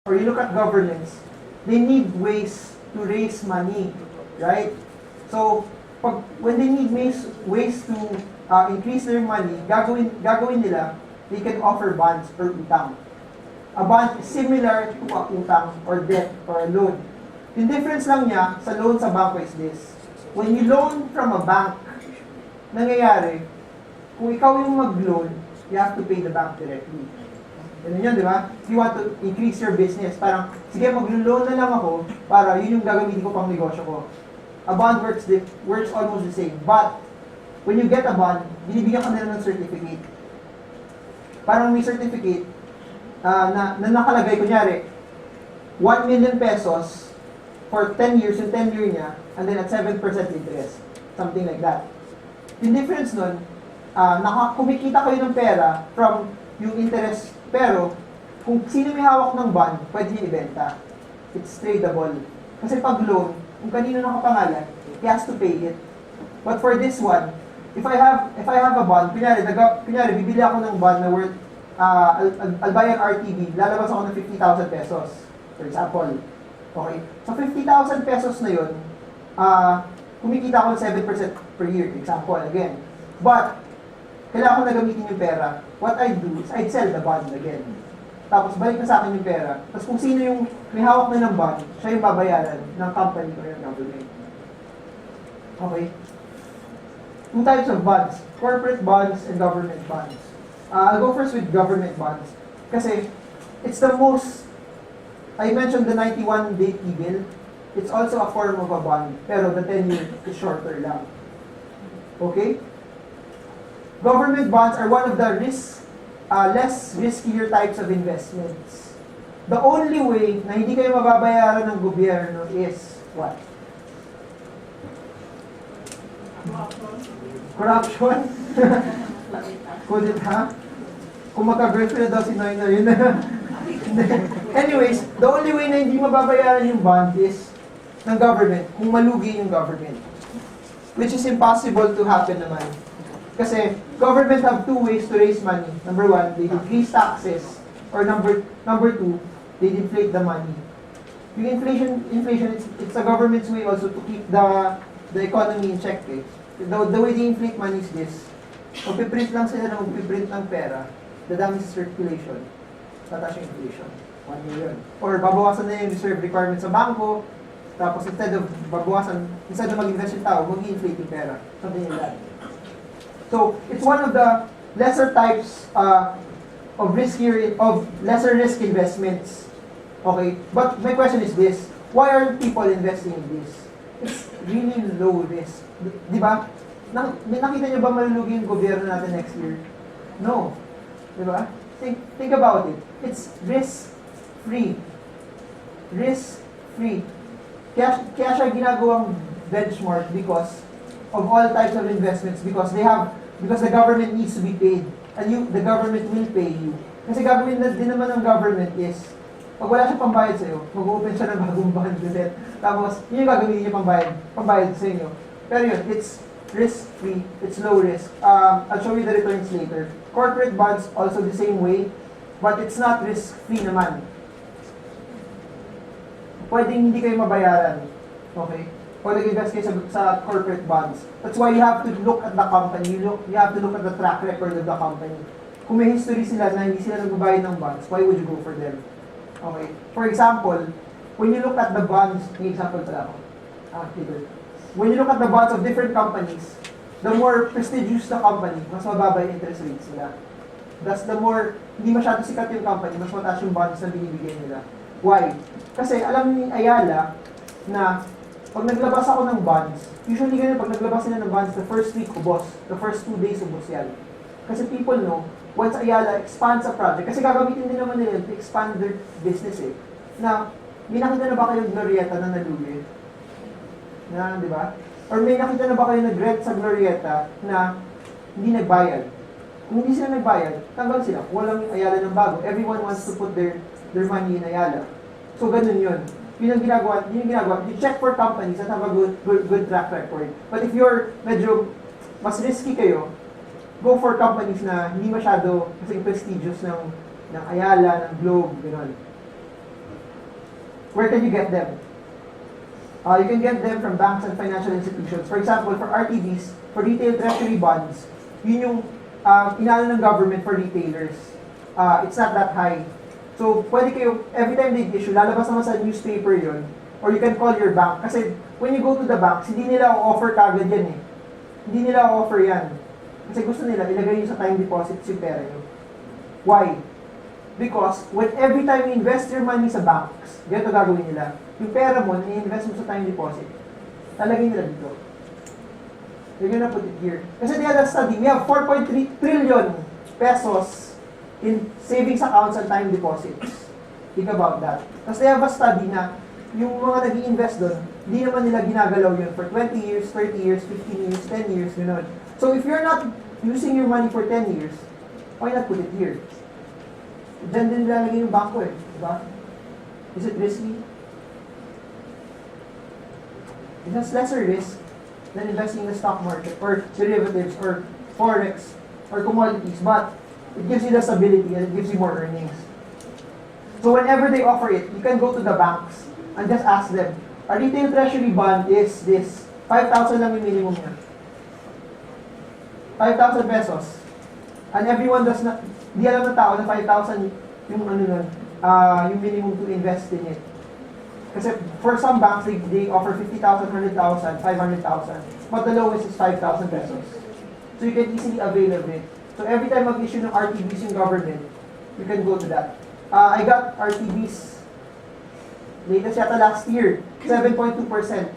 or you look at governments, they need ways to raise money, right? So, when they need ways to increase their money, gagawin nila, they can offer bonds or utang. A bond is similar to a utang or debt or a loan. Yung difference lang niya sa loan sa banko is this. When you loan from a bank, nangyayari, kung ikaw yung mag-loan, you have to pay the bank directly. Ganun yun, di ba? You want to increase your business. Parang, sige, mag-loan na lang ako para yun yung gagamitin ko pang negosyo ko. A bond works almost the same. But, when you get a bond, binibigyan ka nila ng certificate. Parang may certificate na nakalagay, kunyari, 1 million pesos for 10 years, yung 10-year niya, and then at 7% interest. Something like that. Yung difference nun, kumikita kayo ng pera from yung interest, pero kung sino may hawak ng bond, pwede niya ibenta. It's tradable. Kasi pag loan, kung kanino nakapangalan, he has to pay it. But for this one, if I have a bond, kunyari bibili ako ng bond na worth, I'll buy an RTB, lalabas ako ng 50,000 pesos, for example. Okay? So 50,000 pesos na yun, kumikita ako ng 7% per year, example, again. But, kailangan ko na gamitin yung pera. What I do is I'd sell the bond again. Tapos balik na sa akin yung pera. Tapos kung sino yung may hawak na ng bond, siya yung babayaran ng company or ng government. Okay? Two types of bonds. Corporate bonds and government bonds. I'll go first with government bonds. Kasi, it's the most, I mentioned the 91-day T-bill. It's also a form of a bond. Pero the 10-year is shorter lang. Okay? Government bonds are one of the less riskier types of investments. The only way na hindi kayo mababayaran ng gobyerno is what? Corruption? Could it, ha? Kung magka-girlfriend daw si Noynoy, yun na. Anyways, the only way na hindi mababayaran yung bond is ng government, kung malugi yung government. Which is impossible to happen naman. Kasi government have two ways to raise money. Number one, they increase taxes. Or number two, they inflate the money. Yung inflation, it's a government's way also to keep the economy in check. Eh. The way they inflate money is this. Magpiprint lang sila ng magpiprint ng pera, dadami sa circulation, tataas yung inflation. 1 million. Or babawasan na yung reserve requirements sa banko, tapos instead of mag-invest yung tao, mag-inflate yung pera. Something like that. So, it's one of the lesser types of lesser risk investments. Okay? But my question is this, why are people investing in this? It's really low risk. Di ba? Nakita niyo ba malulugi yung gobyerno natin next year? No. Di ba? Think about it. It's risk-free. Risk-free. Kaya siya ginagawang benchmark because of all types of investments because the government needs to be paid and the government will pay you. Kasi gagawin na din naman ng government is pag wala siyang pambayad sa'yo, mag-open siya ng bagong bond ulit. Tapos, yun yung gagawin niya pambayad sa inyo. Pero yun, it's risk-free, it's low risk. I'll show you the returns later. Corporate bonds, also the same way, but it's not risk-free naman. Pwedeng hindi kayo mabayaran. Okay? O nag-invest kayo sa corporate bonds. That's why you have to look at the company. You have to look at the track record of the company. Kung may history sila na hindi sila nagbabayad ng bonds, why would you go for them? Okay? For example, when you look at the bonds, may example pala ako. When you look at the bonds of different companies, the more prestigious the company, mas mababa yung interest rates nila. Thus, the more hindi masyado sikat yung company, mas mataas yung bonds na binibigay nila. Why? Kasi alam ni Ayala na pag naglabas ako ng bonds, usually ganyan, pag naglabas sila ng bonds, the first week ubos, the first 2 days ubos yan. Kasi people know, once Ayala expands a project, kasi gagamitin din naman nila to expand their business eh. Na, may nakita na ba kayong Glorieta na nalugi? Na, di ba? Or may nakita na ba kayo nag-rent sa Glorieta na hindi nagbayad? Kung hindi sila nagbayad, tanggal sila. Walang Ayala ng bago. Everyone wants to put their money in Ayala. So, ganun yun. Yun ang ginagawa. You check for companies that have a good track record. But if you're medyo mas risky kayo, go for companies na hindi masyado kasing prestigious ng Ayala, ng Globe, gano'n. Where can you get them? You can get them from banks and financial institutions. For example, for RTBs, for retail treasury bonds, yun yung inalo ng government for retailers. It's not that high. So, pwede kayo, every time they issue, lalabas naman sa newspaper yun, or you can call your bank. Kasi, when you go to the banks, hindi nila offer kagad yan eh. Hindi nila offer yan. Kasi gusto nila, ilagay nyo sa time deposits yung pera nyo. Why? Because, when every time you invest your money sa banks, ganito gagawin nila. Yung pera mo, na-invest mo sa time deposit, lalagay nila dito. They're gonna put it here. Kasi they had a study, we have 4.3 trillion pesos in savings accounts and time deposits. Think about that. Tapos they have a study na yung mga nag-i-invest doon, hindi naman nila ginagalaw yun for 20 years, 30 years, 15 years, 10 years, gano'n. So if you're not using your money for 10 years, why not put it here? Diyan din nilalagay yung bangko eh. Diba? Is it risky? It has lesser risk than investing in the stock market or derivatives or forex or commodities, but it gives you the stability and it gives you more earnings. So whenever they offer it, you can go to the banks and just ask them, a retail treasury bond is this. 5,000 lang yung minimum niya. 5,000 pesos. And everyone does not, di alam ng tao na 5,000 yung ano nun, yung minimum to invest in it. Kasi for some banks, they offer 50,000, 100,000, 500,000. But the lowest is 5,000 pesos. So you can easily avail of it. So every time mag-issue ng RTBs yung government, you can go to that. I got RTBs latest yata last year, 7.2%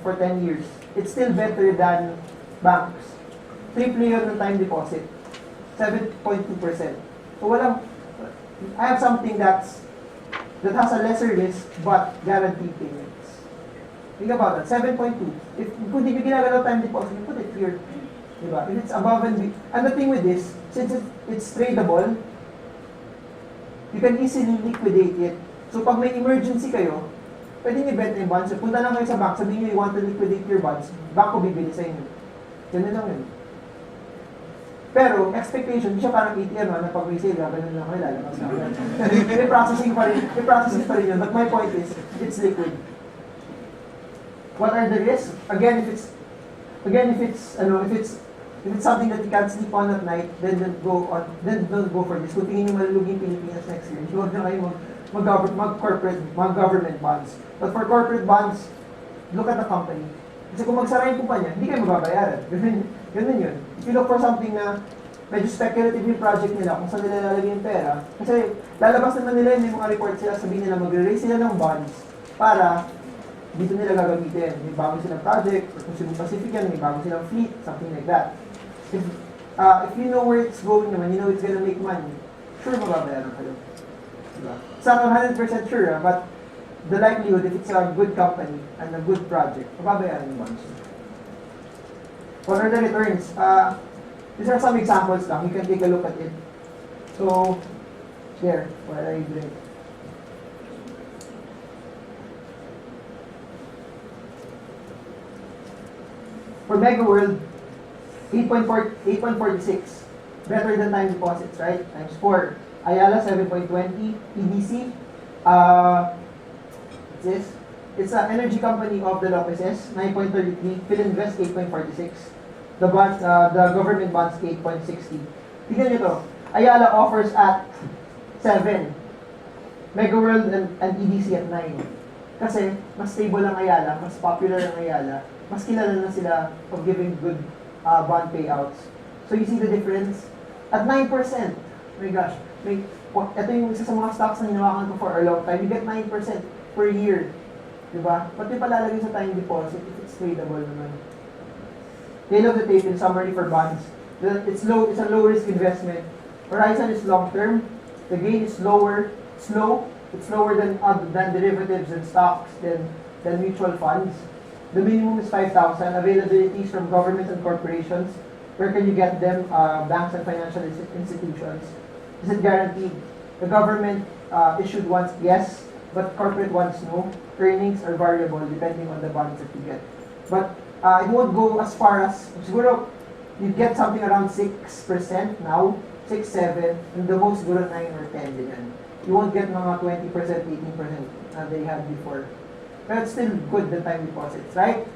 for 10 years. It's still better than banks. Triple yun ng time deposit. 7.2%. So I have something that has a lesser risk but guaranteed payments. Think about that, 7.2. If kung di nyo ginagalaw time deposit, you put it here. Diba? If it's above and the thing with this, since it's tradable, you can easily liquidate it. So pag may emergency kayo, pwede nyo bet na yung bonds. So, punta lang kayo sa bank, sabihin nyo you want to liquidate your bonds, bank ko bibili sa inyo. Ganun lang yun. Pero, expectation, hindi siya parang ATM na pag may sale, ganun lang kayo, lalabas na kayo. May processing pa rin yun. But my point is, it's liquid. What are the risks? Again, if it's something that you can't sleep on at night, then don't go for this. Kung tingin nyo malulugin Pilipinas next year, huwag na kayo mag-government bonds. But for corporate bonds, look at the company. Kasi kung magsara yung kumpanya, hindi kayo mababayaran. Ganun yun. If you look for something na medyo speculative yung project nila, kung saan nila lalagay yung pera, kasi lalabas naman nila yung mga reports sila, sabihin nila magre-raise sila ng bonds para dito nila gagamitin. May bago silang project, or kung Cebu Pacific yan, may bago silang fleet, something like that. If you know where it's going naman, you know it's gonna make money, sure mababayaran kayo. Diba? It's not 100% sure, but the likelihood, if it's a good company and a good project, mababayaran yung bonds. What are the returns? These are some examples lang. You can take a look at it. So, there, while I drink. For Mega World, 8.46. Better than time deposits, right? Times 4. Ayala, 7.20. EDC, it's an energy company of the Lopez's, 9.33. Philinvest, 8.46. The government bonds, 8.60. Tignan nyo to. Ayala offers at 7. Mega World and EDC at 9. Kasi, mas stable ang Ayala, mas popular ang Ayala, mas kilala na sila of giving good bond payouts. So you see the difference? At 9%, my gosh, ito yung isa sa mga stocks na hinawakan ko for a long time, you get 9% per year. Diba? Ba't yung palalagay sa time deposit if it's tradable naman? Tail of the tape in summary for bonds. It's a low risk investment. Horizon is long term. The gain is slow. It's lower than derivatives and stocks, than mutual funds. The minimum is 5,000. Availabilities from governments and corporations. Where can you get them? Banks and financial institutions. Is it guaranteed? The government issued ones, yes, but corporate ones, no. Earnings are variable depending on the bonds that you get. But it won't go as far as, siguro, you get something around 6% now, 6, 7, and the most siguro 9 or 10 din. You won't get mga 20%, 18% that they had before. Pero it's still good, the time deposits, right?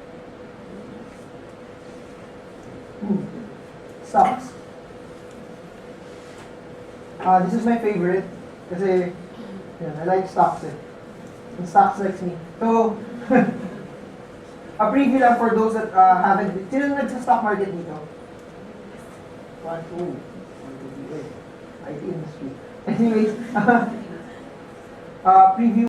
Stocks. This is my favorite kasi I like stocks eh. And stocks likes me. So, a preview lang for those that haven't been. Sino nag sa stock market dito? 1, 2, 1, 2, 3, IT industry. Anyways, preview